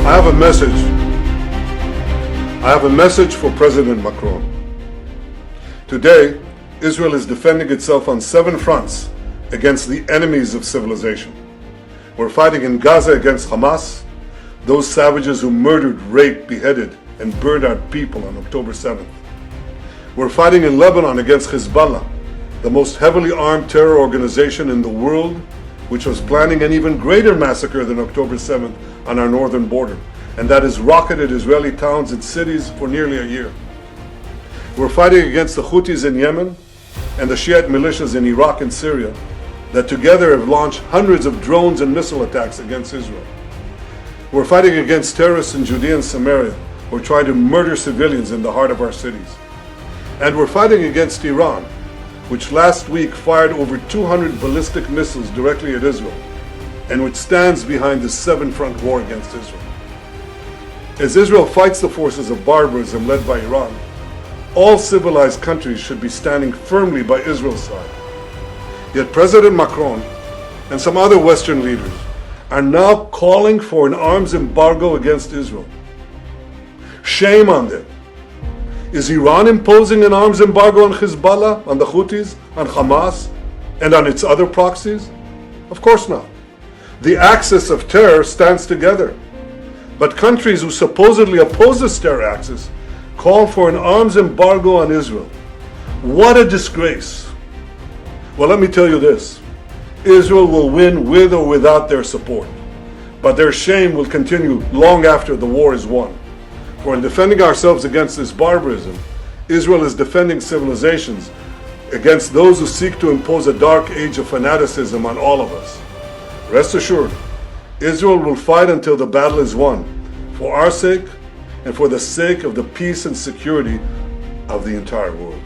I have a message for President Macron. Today, Israel is defending itself on 7 fronts against the enemies of civilization. We're fighting in Gaza against Hamas, those savages who murdered, raped, beheaded, and burned our people on October 7th. We're fighting in Lebanon against Hezbollah, the most heavily armed terror organization in the world, which was planning an even greater massacre than October 7th on our northern border, and that has rocketed Israeli towns and cities for nearly a year. We're fighting against the Houthis in Yemen and the Shiite militias in Iraq and Syria that together have launched hundreds of drones and missile attacks against Israel. We're fighting against terrorists in Judea and Samaria who are trying to murder civilians in the heart of our cities. And we're fighting against Iran, which last week fired over 200 ballistic missiles directly at Israel, and which stands behind the 7-front war against Israel. As Israel fights the forces of barbarism led by Iran, all civilized countries should be standing firmly by Israel's side. Yet President Macron and some other Western leaders are now calling for an arms embargo against Israel. Shame on them. Is Iran imposing an arms embargo on Hezbollah, on the Houthis, on Hamas, and on its other proxies? Of course not. The axis of terror stands together. But countries who supposedly oppose this terror axis call for an arms embargo on Israel. What a disgrace. Well, let me tell you this. Israel will win with or without their support. But their shame will continue long after the war is won. For in defending ourselves against this barbarism, Israel is defending civilizations against those who seek to impose a dark age of fanaticism on all of us. Rest assured, Israel will fight until the battle is won, for our sake and for the sake of the peace and security of the entire world.